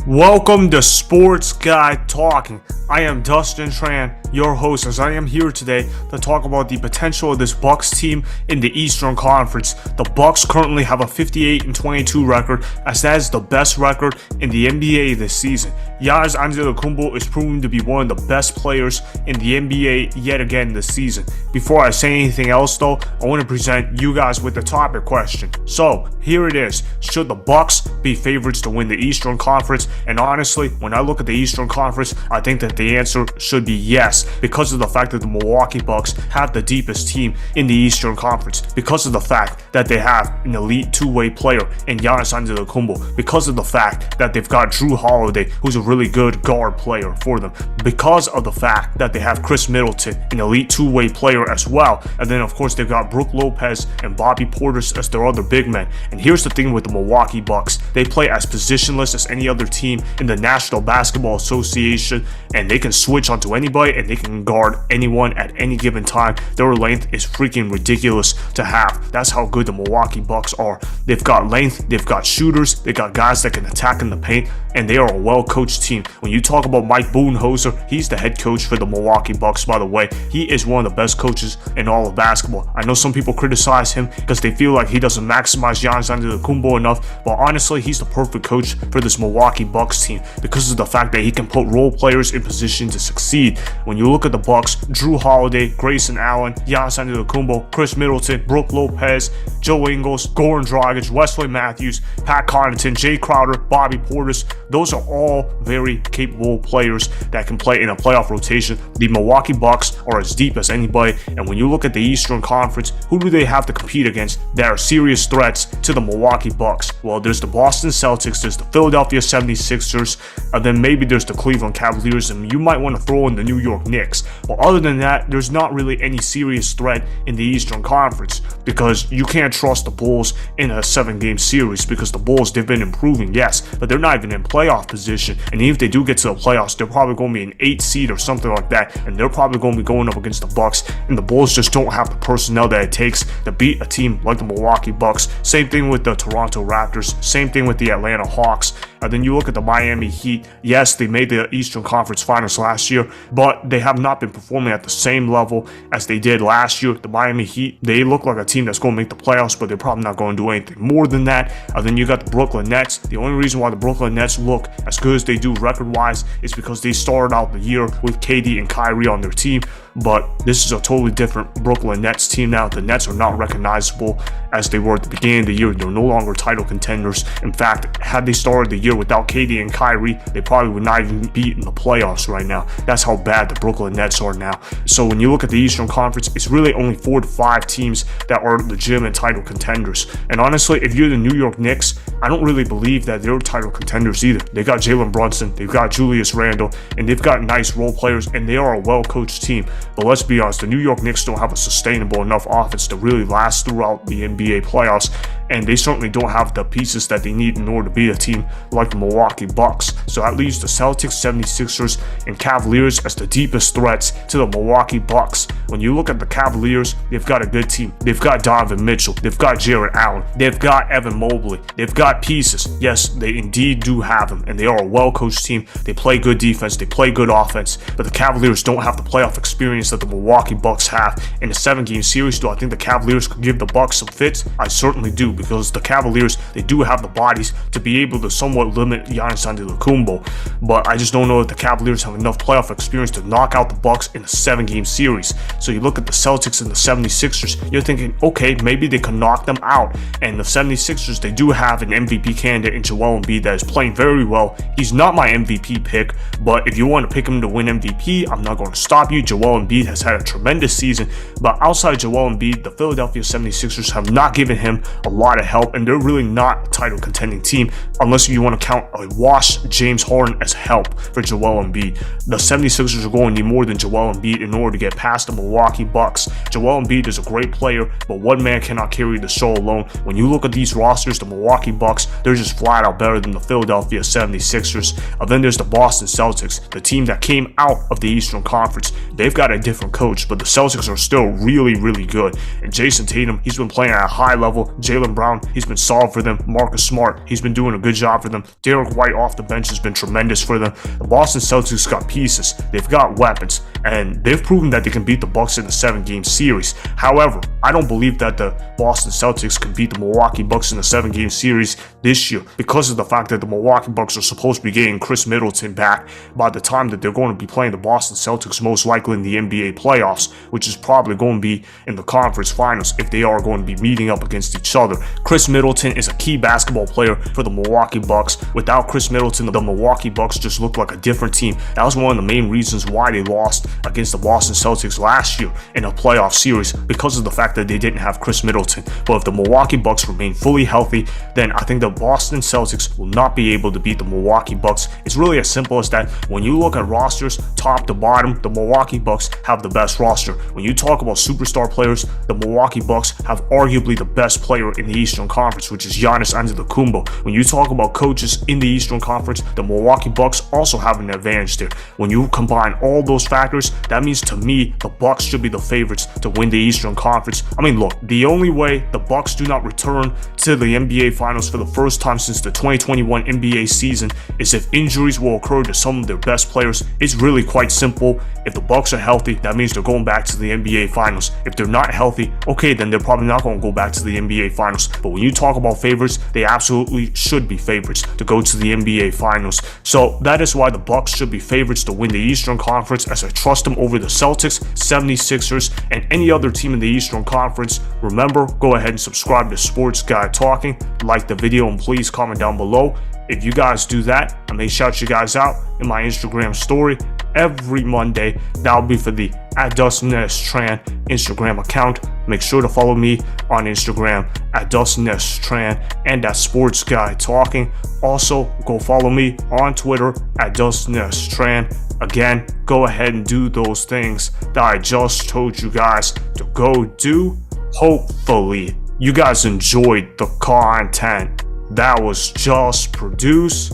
Welcome to Sports Guy Talking. I am Dustin Tran, your host, as I am here today to talk about the potential of this Bucks team in the Eastern Conference. The Bucks currently have a 58-22 record, as that is the best record in the NBA this season. Giannis Antetokounmpo is proving to be one of the best players in the NBA yet again this season. Before I say anything else though, I want to present you guys with the topic question. So, here it is. Should the Bucks be favorites to win the Eastern Conference? And honestly, when I look at the Eastern Conference, I think that the answer should be yes, because of the fact that the Milwaukee Bucks have the deepest team in the Eastern Conference, because of the fact that they have an elite two-way player in Giannis Antetokounmpo, because of the fact that they've got Jrue Holiday, who's a really good guard player for them, because of the fact that they have Chris Middleton, an elite two-way player as well, and then of course they've got Brook Lopez and Bobby Portis as their other big men. And here's the thing with the Milwaukee Bucks: they play as positionless as any other team in the National Basketball Association, and they can switch onto anybody and they can guard anyone at any given time. Their length is freaking ridiculous to have. That's how good the Milwaukee Bucks are. They've got length, they've got shooters, they got guys that can attack in the paint, and they are a well-coached team. When you talk about Mike Budenholzer, he's the head coach for the Milwaukee Bucks, by the way. He is one of the best coaches in all of basketball. I know some people criticize him because they feel like he doesn't maximize Giannis Antetokounmpo enough, but honestly, he's the perfect coach for this Milwaukee Bucks team because of the fact that he can put role players in position to succeed. When you look at the Bucks, Jrue Holiday, Grayson Allen, Giannis Antetokounmpo, Chris Middleton, Brook Lopez, Joe Ingles, Goran Dragic, Wesley Matthews, Pat Connaughton, Jay Crowder, Bobby Portis, those are all very capable players that can play in a playoff rotation. The Milwaukee Bucks are as deep as anybody, and when you look at the Eastern Conference, who do they have to compete against that are serious threats to the Milwaukee Bucks? Well, there's the Boston Celtics, there's the Philadelphia 76ers, and then maybe there's the Cleveland Cavaliers, and you might want to throw in the New York Knicks. But other than that, there's not really any serious threat in the Eastern Conference, because you can't trust the Bulls in a 7-game series, because the Bulls, they've been improving, yes, but they're not even in playoff position. And even if they do get to the playoffs, they're probably going to be an 8 seed or something like that, and they're probably going to be going up against the Bucks, and the Bulls just don't have the personnel that it takes to beat a team like the Milwaukee Bucks. Same thing with the Toronto Raptors, same thing with the Atlanta Hawks. And then you look at the Miami Heat. Yes, they made the Eastern Conference Finals last year, but they have not been performing at the same level as they did last year. The Miami Heat, they look like a team that's going to make the playoffs, but they're probably not going to do anything more than that. And then you got the Brooklyn Nets. The only reason why the Brooklyn Nets look as good as they do record-wise is because they started out the year with KD and Kyrie on their team. But this is a totally different Brooklyn Nets team now. The Nets are not recognizable as they were at the beginning of the year. They're no longer title contenders. In fact, had they started the year without KD and Kyrie, they probably would not even be in the playoffs right now. That's how bad the Brooklyn Nets are now. So when you look at the Eastern Conference, it's really only 4 to 5 teams that are legitimate title contenders. And honestly, if you're the New York Knicks, I don't really believe that they're title contenders either. They got Jalen Brunson, they've got Julius Randle, and they've got nice role players, and they are a well-coached team. But let's be honest, the New York Knicks don't have a sustainable enough offense to really last throughout the NBA playoffs, and they certainly don't have the pieces that they need in order to beat a team like the Milwaukee Bucks. So that leaves the Celtics, 76ers, and Cavaliers as the deepest threats to the Milwaukee Bucks. When you look at the Cavaliers, they've got a good team. They've got Donovan Mitchell, they've got Jarrett Allen, they've got Evan Mobley, they've got pieces. Yes, they indeed do have them, and they are a well-coached team. They play good defense, they play good offense, but the Cavaliers don't have the playoff experience that the Milwaukee Bucks have. In a 7-game series, do I think the Cavaliers could give the Bucks some fits? I certainly do, because the Cavaliers, they do have the bodies to be able to somewhat limit Giannis Antetokounmpo, but I just don't know if the Cavaliers have enough playoff experience to knock out the Bucks in a 7-game series. So you look at the Celtics and the 76ers, you're thinking, okay, maybe they can knock them out. And the 76ers, they do have an MVP candidate in Joel Embiid that is playing very well. He's not my MVP pick, but if you want to pick him to win MVP, I'm not going to stop you. Joel Embiid has had a tremendous season, but outside Joel Embiid, the Philadelphia 76ers have not given him a lot of help, and they're really not a title contending team unless you want to count a washed James Harden as help for Joel Embiid. The 76ers are going to need more than Joel Embiid in order to get past the Milwaukee Bucks. Joel Embiid is a great player, but one man cannot carry the show alone. When you look at these rosters, the Milwaukee Bucks, they're just flat out better than the Philadelphia 76ers. And then there's the Boston Celtics, the team that came out of the Eastern Conference. They've got a different coach, but the Celtics are still really, really good. And Jason Tatum, he's been playing at a high level. Jalen Brown, he's been solid for them. Marcus Smart, he's been doing a good job for them. Derek White off the bench has been tremendous for them. The Boston Celtics got pieces. They've got weapons, and they've proven that they can beat the Bucks in a 7-game series. However, I don't believe that the Boston Celtics can beat the Milwaukee Bucks in a 7-game series this year because of the fact that the Milwaukee Bucks are supposed to be getting Chris Middleton back by the time that they're going to be playing the Boston Celtics, most likely in the NBA playoffs, which is probably going to be in the conference finals if they are going to be meeting up against each other. Chris Middleton is a key basketball player for the Milwaukee Bucks. Without Chris Middleton, the Milwaukee Bucks just looked like a different team. That was one of the main reasons why they lost against the Boston Celtics last year in a playoff series, because of the fact that they didn't have Chris Middleton. But if the Milwaukee Bucks remain fully healthy, then I think the Boston Celtics will not be able to beat the Milwaukee Bucks. It's really as simple as that. When you look at rosters, top to bottom, the Milwaukee Bucks have the best roster. When you talk about superstar players, the Milwaukee Bucks have arguably the best player in the Eastern Conference, which is Giannis Antetokounmpo. When you talk about coaches in the Eastern Conference, the Milwaukee Bucks also have an advantage there. When you combine all those factors, that means to me, the Bucks should be the favorites to win the Eastern Conference. I mean, look, the only way the Bucks do not return to the NBA Finals for the first time since the 2021 NBA season is if injuries will occur to some of their best players. It's really quite simple. If the Bucks are healthy, that means they're going back to the NBA Finals. If they're not healthy, okay, then they're probably not going to go back to the NBA Finals. But when you talk about favorites, they absolutely should be favorites to go to the NBA Finals. So that is why the Bucks should be favorites to win the Eastern Conference, as I trust them over the Celtics, 76ers, and any other team in the Eastern Conference. Remember, go ahead and subscribe to Sports Guy Talking, like the video, and please comment down below. If you guys do that, I may shout you guys out in my Instagram story every Monday. That'll be for the @DustinTran Instagram account. Make sure to follow me on Instagram @DustinTran and @SportsGuyTalking. Also, go follow me on Twitter @DustinTran. Again, go ahead and do those things that I just told you guys to go do. Hopefully, you guys enjoyed the content that was just produced.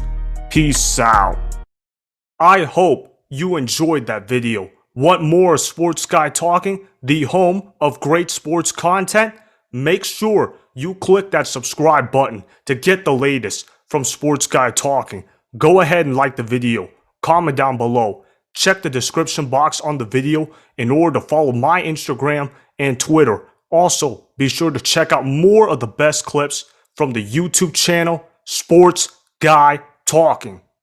Peace out. I hope you enjoyed that video. Want more Sports Guy Talking, the home of great sports content? Make sure you click that subscribe button to get the latest from Sports Guy Talking. Go ahead and like the video. Comment down below. Check the description box on the video in order to follow my Instagram and Twitter. Also, be sure to check out more of the best clips from the YouTube channel, Sports Guy Talking.